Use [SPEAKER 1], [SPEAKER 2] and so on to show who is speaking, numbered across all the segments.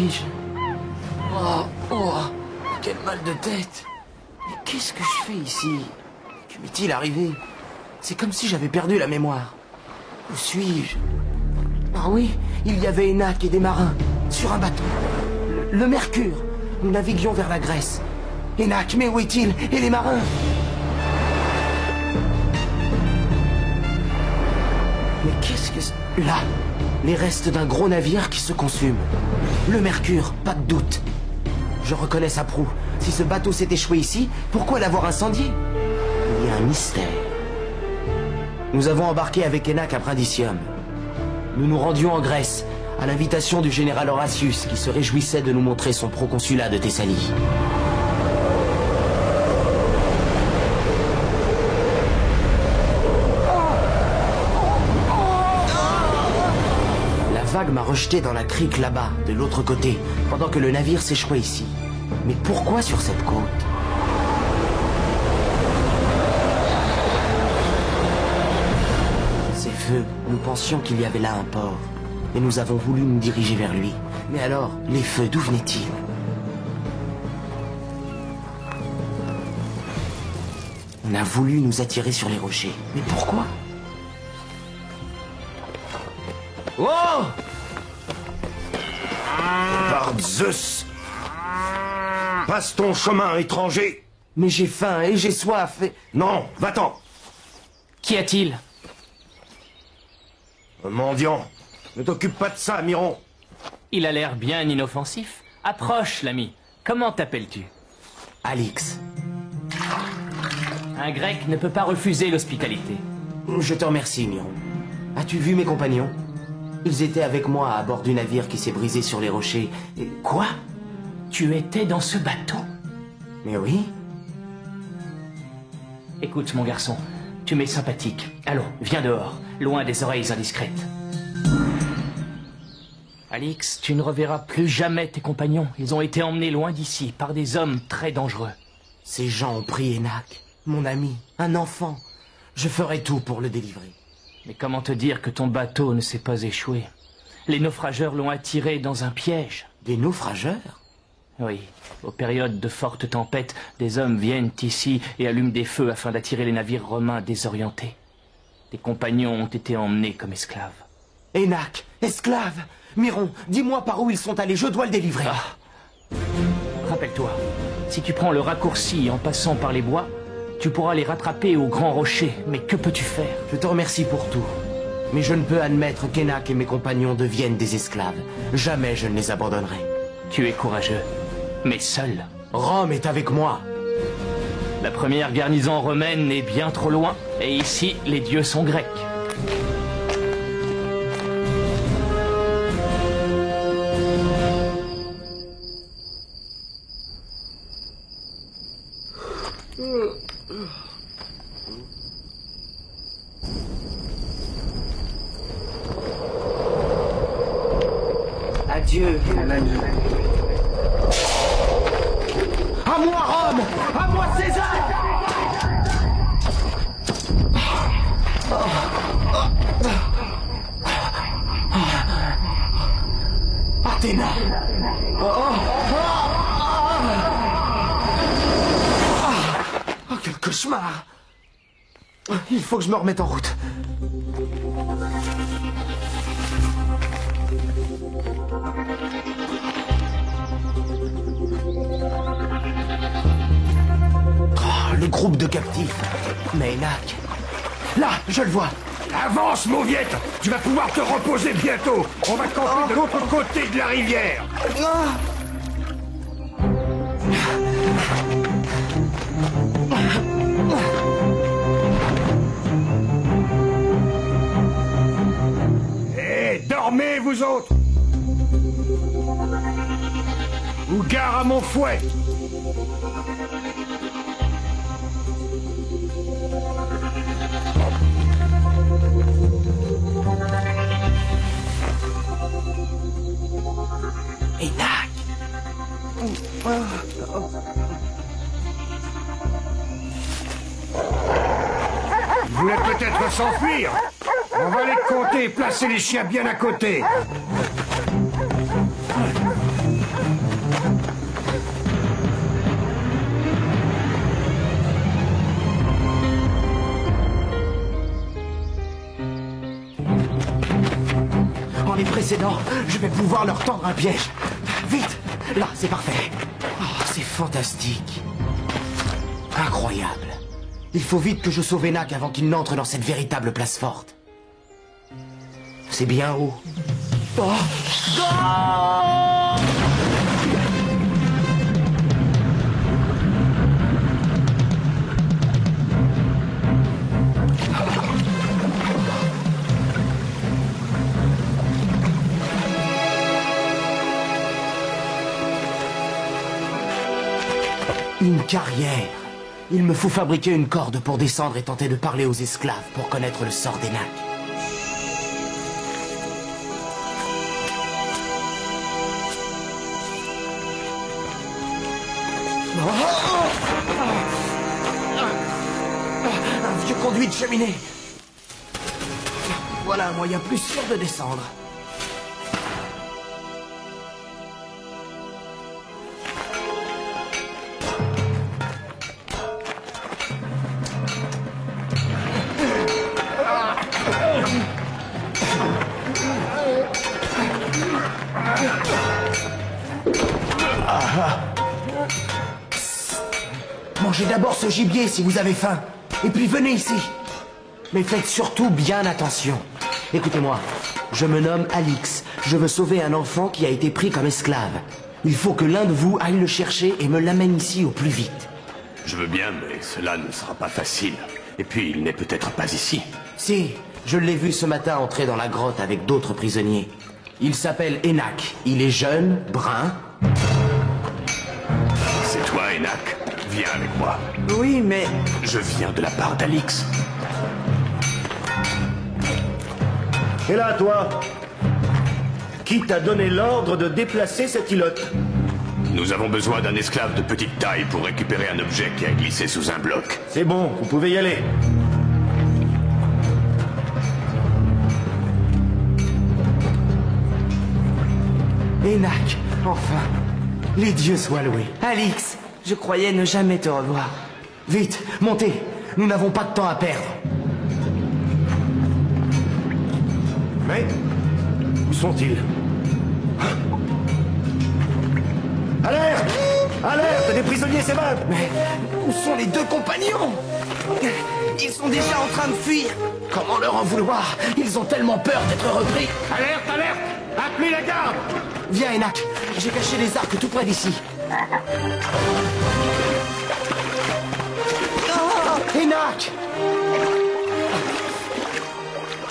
[SPEAKER 1] suis-je? Oh, quel mal de tête. Mais qu'est-ce que je fais ici? Que m'est-il arrivé? C'est comme si j'avais perdu la mémoire. Où suis-je? Ah oui, il y avait Enak et des marins, sur un bateau. Le Mercure. Nous naviguions vers la Grèce. Enak, mais où est-il? Et les marins? Mais qu'est-ce que c'est? Là, les restes d'un gros navire qui se consume. Le Mercure, pas de doute. Je reconnais sa proue. Si ce bateau s'est échoué ici, pourquoi l'avoir incendié? Il y a un mystère. Nous avons embarqué avec Enak à Brindisium. Nous nous rendions en Grèce, à l'invitation du général Horatius, qui se réjouissait de nous montrer son proconsulat de Thessalie. La vague m'a rejeté dans la crique là-bas, de l'autre côté, pendant que le navire s'échouait ici. Mais pourquoi sur cette côte? Ces feux, nous pensions qu'il y avait là un port, et nous avons voulu nous diriger vers lui. Mais alors, les feux, d'où venaient-ils? On a voulu nous attirer sur les rochers. Mais pourquoi? Oh!
[SPEAKER 2] Par Zeus! Passe ton chemin, étranger!
[SPEAKER 1] Mais j'ai faim et j'ai soif et...
[SPEAKER 2] Non, va-t'en!
[SPEAKER 3] Qu'y a-t-il?
[SPEAKER 2] Un mendiant! Ne t'occupe pas de ça, Miron!
[SPEAKER 3] Il a l'air bien inoffensif. Approche, l'ami. Comment t'appelles-tu?
[SPEAKER 1] Alix,
[SPEAKER 3] Un grec ne peut pas refuser l'hospitalité.
[SPEAKER 1] je te remercie, Miron. As-tu vu mes compagnons? Ils étaient avec moi à bord du navire qui s'est brisé sur les rochers. Et... Quoi?
[SPEAKER 3] Tu étais dans ce bateau?
[SPEAKER 1] Mais oui.
[SPEAKER 3] Écoute, mon garçon, tu m'es sympathique. Allons, viens dehors, loin des oreilles indiscrètes. Alix, tu ne reverras plus jamais tes compagnons. Ils ont été emmenés loin d'ici par des hommes très dangereux.
[SPEAKER 1] Ces gens ont pris Enak, mon ami, un enfant. Je ferai tout pour le délivrer.
[SPEAKER 3] Mais comment te dire que ton bateau ne s'est pas échoué? Les naufrageurs l'ont attiré dans un piège.
[SPEAKER 1] Des naufrageurs?
[SPEAKER 3] Oui, aux périodes de fortes tempêtes, des hommes viennent ici et allument des feux afin d'attirer les navires romains désorientés. Tes compagnons ont été emmenés comme esclaves.
[SPEAKER 1] Enak, esclave! Miron, dis-moi par où ils sont allés, je dois le délivrer.
[SPEAKER 3] Rappelle-toi, si tu prends le raccourci en passant par les bois, tu pourras les rattraper au grand rocher. Mais que peux-tu faire?
[SPEAKER 1] Je te remercie pour tout. Mais je ne peux admettre qu'Enak et mes compagnons deviennent des esclaves. Jamais je ne les abandonnerai.
[SPEAKER 3] Tu es courageux, mais seul.
[SPEAKER 1] Rome est avec moi.
[SPEAKER 3] La première garnison romaine est bien trop loin, et ici, les dieux sont grecs.
[SPEAKER 1] Adieu, mon ami. À moi, Rome! À moi, César! Athéna! Oh, quel cauchemar! Il faut que je me remette en route. Le groupe de captifs. Mais Enak... Là, je le vois.
[SPEAKER 2] Avance, mauviette! Tu vas pouvoir te reposer bientôt! On va camper de l'autre côté de la rivière! Hé, dormez, vous autres! Ou gare à mon fouet!
[SPEAKER 1] Enak!
[SPEAKER 2] Ils voulaient peut-être s'enfuir! On va les compter et placer les chiens bien à côté!
[SPEAKER 1] précédents, je vais pouvoir leur tendre un piège. Vite! Là, c'est parfait. Oh, c'est fantastique. Incroyable. Il faut vite que je sauve Enak avant qu'il n'entre dans cette véritable place forte. C'est bien haut. Oh. Oh. Une carrière. Il me faut fabriquer une corde pour descendre et tenter de parler aux esclaves pour connaître le sort d'Enak. Un vieux conduit de cheminée. Voilà un moyen plus sûr de descendre. Mangez d'abord ce gibier si vous avez faim. Et puis venez ici. Mais faites surtout bien attention. Écoutez-moi, je me nomme Alix. Je veux sauver un enfant qui a été pris comme esclave. Il faut que l'un de vous aille le chercher et me l'amène ici au plus vite.
[SPEAKER 2] Je veux bien, mais cela ne sera pas facile. Et puis, il n'est peut-être pas ici.
[SPEAKER 1] Si, je l'ai vu ce matin entrer dans la grotte avec d'autres prisonniers. Il s'appelle Enak. Il est jeune, brun.
[SPEAKER 2] C'est toi, Enak. Viens avec moi.
[SPEAKER 1] Oui, mais...
[SPEAKER 2] Je viens de la part d'Alix.
[SPEAKER 4] Et là, toi, qui t'a donné l'ordre de déplacer cette îlotte?
[SPEAKER 2] Nous avons besoin d'un esclave de petite taille pour récupérer un objet qui a glissé sous un bloc.
[SPEAKER 4] C'est bon, vous pouvez y aller.
[SPEAKER 1] Enak, enfin. Les dieux soient loués. Alix, je croyais ne jamais te revoir. Vite, montez. Nous n'avons pas de temps à perdre.
[SPEAKER 4] Mais où sont-ils? Alerte! Alerte! Des prisonniers s'évadent!
[SPEAKER 1] Mais où sont les deux compagnons? Ils sont déjà en train de fuir. Comment leur en vouloir? Ils ont tellement peur d'être repris.
[SPEAKER 2] Alerte, alerte! Appelez la garde!
[SPEAKER 1] Viens, Enak. J'ai caché les arcs tout près d'ici. Oh, Enak!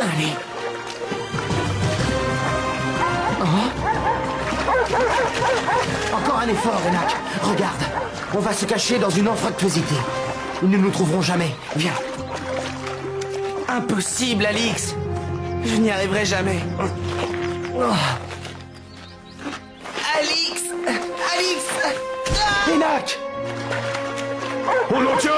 [SPEAKER 1] Allez. Encore un effort, Enak. Regarde. On va se cacher dans une anfractuosité. Ils ne nous trouveront jamais. Viens. Impossible, Alix. Je n'y arriverai jamais. Oh. Alix! Alix! Ah! Enak!
[SPEAKER 2] Oh non, tiens!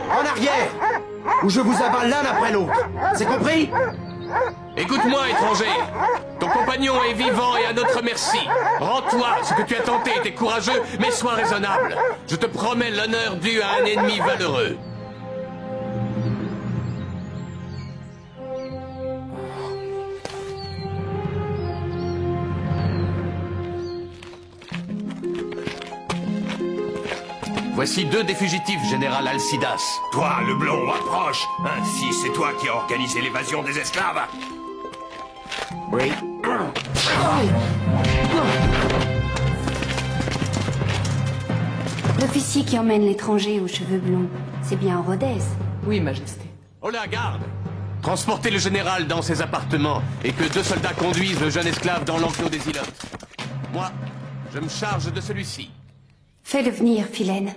[SPEAKER 1] En arrière! Ou je vous avale l'un après l'autre. C'est compris?
[SPEAKER 5] Écoute-moi, étranger. Ton compagnon est vivant et à notre merci. Rends-toi. Ce que tu as tenté était courageux, mais sois raisonnable. Je te promets l'honneur dû à un ennemi valeureux. Voici 2 des fugitifs, général Alcidas.
[SPEAKER 2] Toi, le blond, approche! Ainsi, c'est toi qui as organisé l'évasion des esclaves!
[SPEAKER 1] Oui.
[SPEAKER 6] L'officier qui emmène l'étranger aux cheveux blonds, c'est bien Rodez.
[SPEAKER 7] Oui, Majesté.
[SPEAKER 5] Oh la garde! Transportez le général dans ses appartements et que 2 soldats conduisent le jeune esclave dans l'enclos des îlots. Moi, je me charge de celui-ci.
[SPEAKER 6] Fais-le venir, Philène.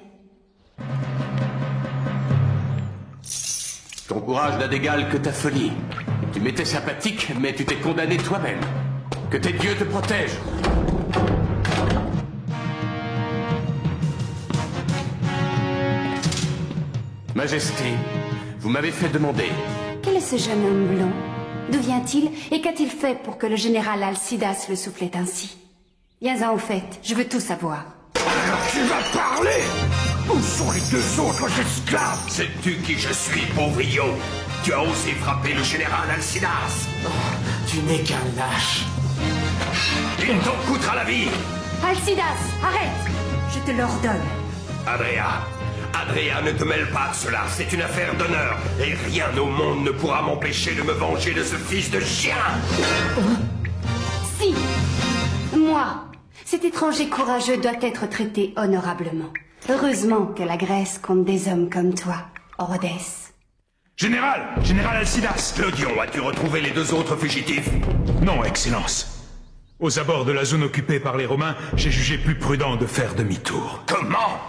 [SPEAKER 5] Ton courage n'a d'égal que ta folie. Tu m'étais sympathique, mais tu t'es condamné toi-même. Que tes dieux te protègent. Majesté, vous m'avez fait demander.
[SPEAKER 6] Quel est ce jeune homme blond? D'où vient-il et qu'a-t-il fait pour que le général Alcidas le soufflait ainsi? Viens-en au fait, je veux tout savoir.
[SPEAKER 2] Alors tu vas parler! Où sont les deux autres esclaves?
[SPEAKER 7] Sais-tu qui je suis, pauvre idiot? Tu as osé frapper le général Alcidas.
[SPEAKER 1] Tu n'es qu'un lâche.
[SPEAKER 7] Il t'en coûtera la vie.
[SPEAKER 6] Alcidas, arrête! Je te l'ordonne.
[SPEAKER 7] Adria, ne te mêle pas de cela. C'est une affaire d'honneur. Et rien au monde ne pourra m'empêcher de me venger de ce fils de chien.
[SPEAKER 6] Si! Moi, cet étranger courageux doit être traité honorablement. Heureusement que la Grèce compte des hommes comme toi, Orodes.
[SPEAKER 2] Général Alcidas.
[SPEAKER 7] Clodion, as-tu retrouvé les deux autres fugitifs?
[SPEAKER 2] Non, Excellence. Aux abords de la zone occupée par les Romains, j'ai jugé plus prudent de faire demi-tour.
[SPEAKER 7] Comment?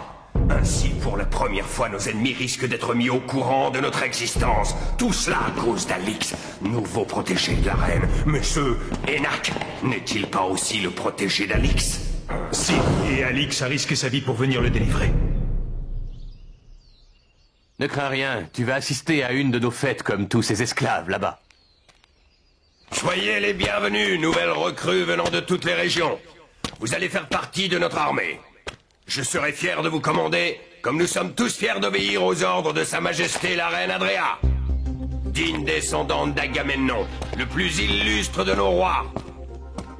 [SPEAKER 7] Ainsi, pour la première fois, nos ennemis risquent d'être mis au courant de notre existence. Tout cela à cause d'Alix, nouveau protégé de la reine. Mais ce Énac, n'est-il pas aussi le protégé d'Alix?
[SPEAKER 2] Si, et Alix a risqué sa vie pour venir le délivrer.
[SPEAKER 5] Ne crains rien, tu vas assister à une de nos fêtes comme tous ces esclaves là-bas.
[SPEAKER 7] Soyez les bienvenus, nouvelles recrues venant de toutes les régions. Vous allez faire partie de notre armée. Je serai fier de vous commander, comme nous sommes tous fiers d'obéir aux ordres de Sa Majesté la Reine Adria. Digne descendante d'Agamemnon, le plus illustre de nos rois.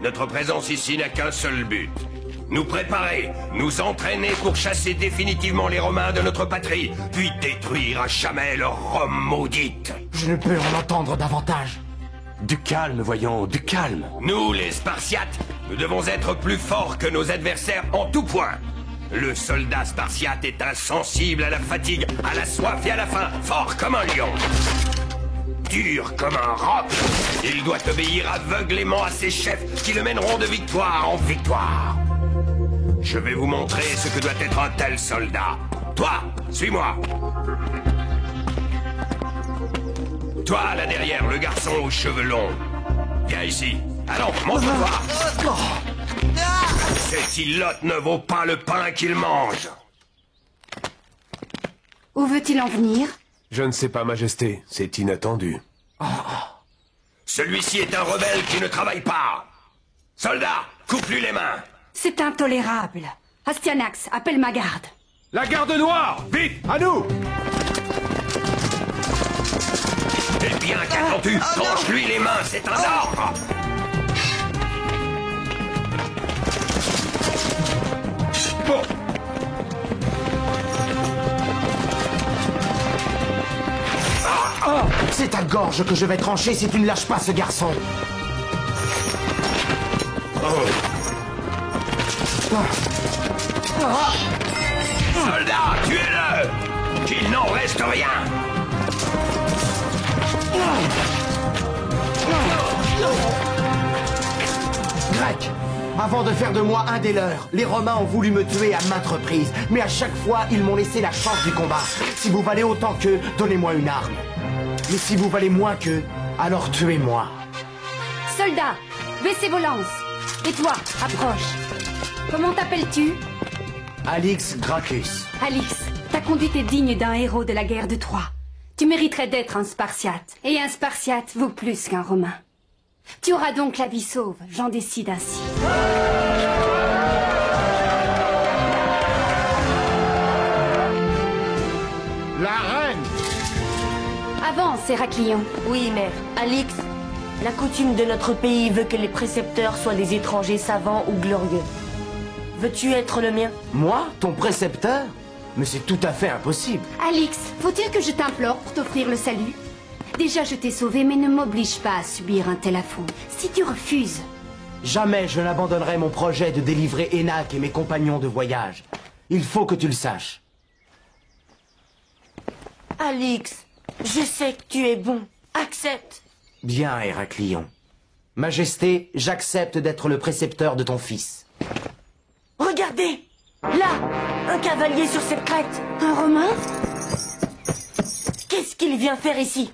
[SPEAKER 7] Notre présence ici n'a qu'un seul but. Nous préparer, nous entraîner pour chasser définitivement les Romains de notre patrie, puis détruire à jamais leur Rome maudite.
[SPEAKER 1] Je ne peux en entendre davantage.
[SPEAKER 5] Du calme, voyons, du calme.
[SPEAKER 7] Nous, les Spartiates, nous devons être plus forts que nos adversaires en tout point. Le soldat spartiate est insensible à la fatigue, à la soif et à la faim, fort comme un lion. Dur comme un roc, il doit obéir aveuglément à ses chefs qui le mèneront de victoire en victoire. Je vais vous montrer ce que doit être un tel soldat. Toi, suis-moi. Toi, là derrière, le garçon aux cheveux longs. Viens ici. Allons, montre-toi. Cet ilote ne vaut pas le pain qu'il mange.
[SPEAKER 6] Où veut-il en venir?
[SPEAKER 8] Je ne sais pas, Majesté. C'est inattendu.
[SPEAKER 7] Celui-ci est un rebelle qui ne travaille pas. Soldat, coupe-lui les mains.
[SPEAKER 6] C'est intolérable. Astyanax, appelle ma garde.
[SPEAKER 8] La garde noire! Vite! À nous!
[SPEAKER 7] Eh bien, qu'attends-tu? Tranche-lui les mains, c'est un ordre.
[SPEAKER 2] Bon.
[SPEAKER 1] C'est ta gorge que je vais trancher si tu ne lâches pas ce garçon.
[SPEAKER 7] Soldat, tuez-le! Qu'il n'en reste rien!
[SPEAKER 1] Grec, avant de faire de moi un des leurs, les Romains ont voulu me tuer à maintes reprises, mais à chaque fois, ils m'ont laissé la chance du combat. Si vous valez autant qu'eux, donnez-moi une arme. Mais si vous valez moins qu'eux, alors tuez-moi.
[SPEAKER 6] Soldats, baissez vos lances. Et toi, approche. Comment t'appelles-tu?
[SPEAKER 1] Alix Gracchus.
[SPEAKER 6] Alix, ta conduite est digne d'un héros de la guerre de Troie. Tu mériterais d'être un Spartiate. Et un Spartiate vaut plus qu'un Romain. Tu auras donc la vie sauve, j'en décide ainsi.
[SPEAKER 2] La reine!
[SPEAKER 6] Avance, Héraclion.
[SPEAKER 9] Oui, mère. Alix, la coutume de notre pays veut que les précepteurs soient des étrangers savants ou glorieux. Veux-tu être le mien?
[SPEAKER 1] Moi, ton précepteur? Mais c'est tout à fait impossible.
[SPEAKER 6] Alix, faut-il que je t'implore pour t'offrir le salut? Déjà, je t'ai sauvé, mais ne m'oblige pas à subir un tel affront. Si tu refuses...
[SPEAKER 1] Jamais je n'abandonnerai mon projet de délivrer Énac et mes compagnons de voyage. Il faut que tu le saches.
[SPEAKER 9] Alix, je sais que tu es bon. Accepte.
[SPEAKER 1] Bien, Héraclion. Majesté, j'accepte d'être le précepteur de ton fils.
[SPEAKER 9] Regardez! Là, un cavalier sur cette crête.
[SPEAKER 6] Un Romain?
[SPEAKER 9] Qu'est-ce qu'il vient faire ici?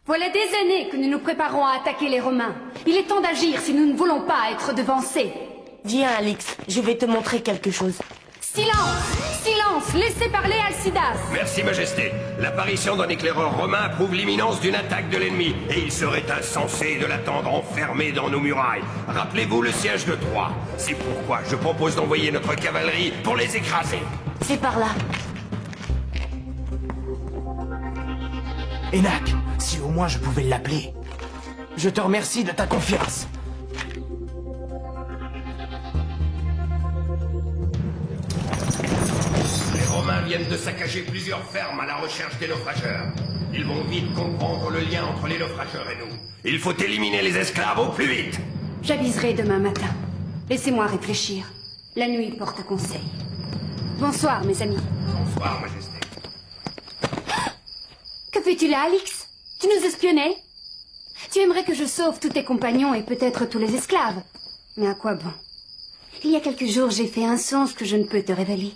[SPEAKER 6] Voilà des années que nous nous préparons à attaquer les Romains. Il est temps d'agir si nous ne voulons pas être devancés.
[SPEAKER 9] Viens, Alix, je vais te montrer quelque chose.
[SPEAKER 6] Silence! Silence! Laissez parler Alcidas!
[SPEAKER 7] Merci, Majesté. L'apparition d'un éclaireur romain prouve l'imminence d'une attaque de l'ennemi, et il serait insensé de l'attendre enfermé dans nos murailles. Rappelez-vous le siège de Troie. C'est pourquoi je propose d'envoyer notre cavalerie pour les écraser.
[SPEAKER 9] C'est par là.
[SPEAKER 1] Enak, si au moins je pouvais l'appeler. Je te remercie de ta confiance.
[SPEAKER 7] Les Romains viennent de saccager plusieurs fermes à la recherche des naufrageurs. Ils vont vite comprendre le lien entre les naufrageurs et nous. Il faut éliminer les esclaves au plus vite.
[SPEAKER 6] J'aviserai demain matin. Laissez-moi réfléchir. La nuit porte conseil. Bonsoir, mes amis.
[SPEAKER 7] Bonsoir, Majesté.
[SPEAKER 6] Que fais-tu là, Alix? Tu nous espionnais? Tu aimerais que je sauve tous tes compagnons et peut-être tous les esclaves. Mais à quoi bon? Il y a quelques jours, j'ai fait un songe que je ne peux te révéler.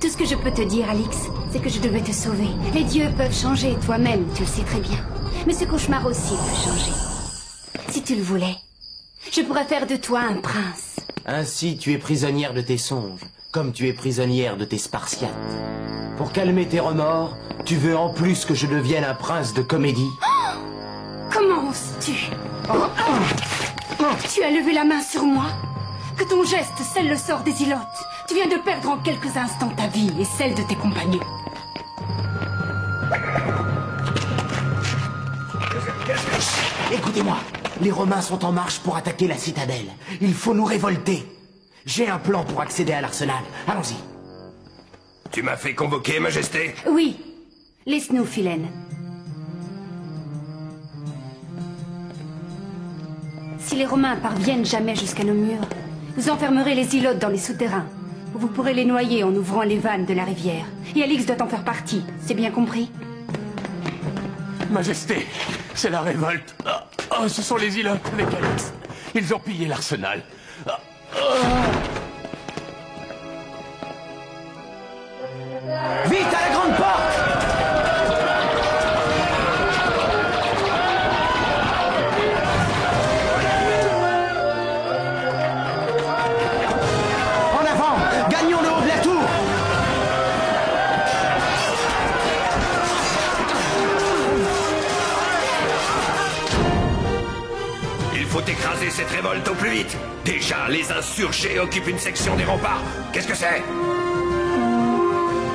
[SPEAKER 6] Tout ce que je peux te dire, Alix, c'est que je devais te sauver. Les dieux peuvent changer, toi-même, tu le sais très bien. Mais ce cauchemar aussi peut changer. Si tu le voulais, je pourrais faire de toi un prince.
[SPEAKER 1] Ainsi, tu es prisonnière de tes songes, comme tu es prisonnière de tes Spartiates. Pour calmer tes remords, tu veux en plus que je devienne un prince de comédie?
[SPEAKER 6] Oh! Comment oses-tu? Tu as levé la main sur moi? Que ton geste scelle le sort des Ilotes. Tu viens de perdre en quelques instants ta vie et celle de tes compagnons.
[SPEAKER 1] Écoutez-moi, les Romains sont en marche pour attaquer la citadelle. Il faut nous révolter. J'ai un plan pour accéder à l'arsenal. Allons-y.
[SPEAKER 7] Tu m'as fait convoquer, Majesté?
[SPEAKER 6] Oui. Laisse-nous, Philène. Si les Romains parviennent jamais jusqu'à nos murs, vous enfermerez les Ilotes dans les souterrains. Vous pourrez les noyer en ouvrant les vannes de la rivière. Et Alix doit en faire partie, c'est bien compris?
[SPEAKER 5] Majesté, c'est la révolte. Oh, ce sont les Ilotes avec Alix. Ils ont pillé l'arsenal.
[SPEAKER 1] Vite à la grande porte! En avant! Gagnons le haut de la tour!
[SPEAKER 7] Il faut écraser cette révolte au plus vite. Déjà, les insurgés occupent une section des remparts. Qu'est-ce que c'est?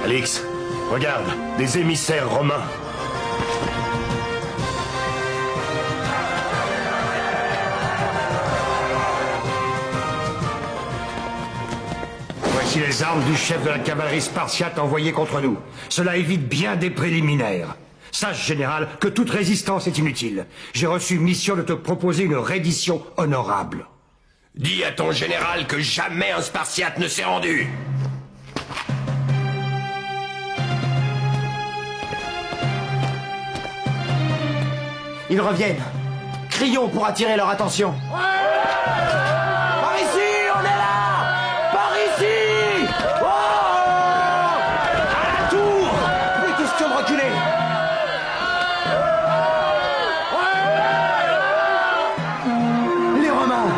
[SPEAKER 4] Alix, regarde, des émissaires romains. Voici les armes du chef de la cavalerie spartiate envoyées contre nous. Cela évite bien des préliminaires. Sache, général, que toute résistance est inutile. J'ai reçu mission de te proposer une reddition honorable.
[SPEAKER 7] Dis à ton général que jamais un Spartiate ne s'est rendu.
[SPEAKER 1] Ils reviennent. Crions pour attirer leur attention. Par ici, on est là! Par ici! Oh! À la tour! Plus question de reculer. Les Romains!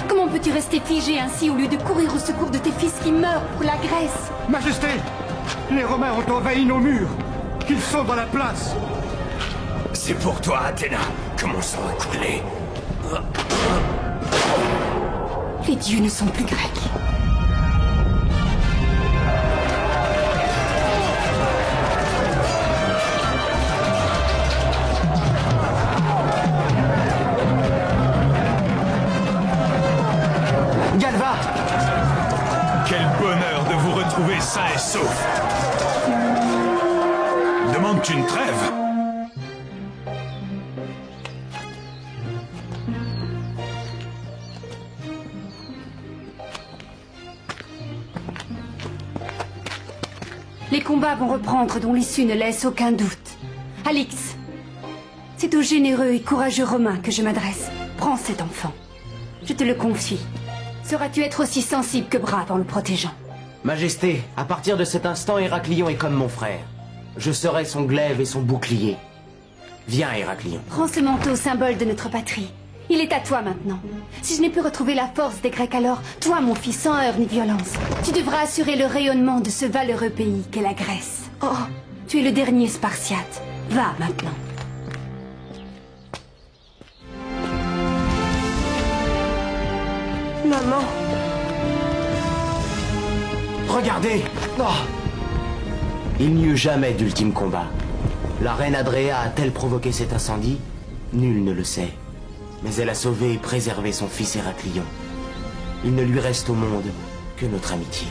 [SPEAKER 6] Comment peux-tu rester figé ainsi au lieu de courir au secours de tes fils qui meurent pour la Grèce?
[SPEAKER 4] Majesté, les Romains ont envahi nos murs. Ils sont dans la place.
[SPEAKER 7] C'est pour toi, Athéna, que mon sang a coulé.
[SPEAKER 6] Les dieux ne sont plus grecs.
[SPEAKER 1] Galva!
[SPEAKER 2] Quel bonheur de vous retrouver sain et sauf. Demandes-tu une trêve?
[SPEAKER 6] Les combats vont reprendre dont l'issue ne laisse aucun doute. Alix, c'est aux généreux et courageux Romains que je m'adresse. Prends cet enfant. Je te le confie. Sauras-tu être aussi sensible que brave en le protégeant?
[SPEAKER 1] Majesté, à partir de cet instant, Héraclion est comme mon frère. Je serai son glaive et son bouclier. Viens, Héraclion.
[SPEAKER 6] Prends ce manteau, symbole de notre patrie. Il est à toi maintenant. Si je n'ai pu retrouver la force des Grecs alors, toi, mon fils, sans heurts ni violence, tu devras assurer le rayonnement de ce valeureux pays qu'est la Grèce. Oh, tu es le dernier Spartiate. Va maintenant.
[SPEAKER 9] Maman.
[SPEAKER 1] Regardez! Oh. Il n'y eut jamais d'ultime combat. La reine Adréa a-t-elle provoqué cet incendie? Nul ne le sait. Mais elle a sauvé et préservé son fils Héraclion. Il ne lui reste au monde que notre amitié.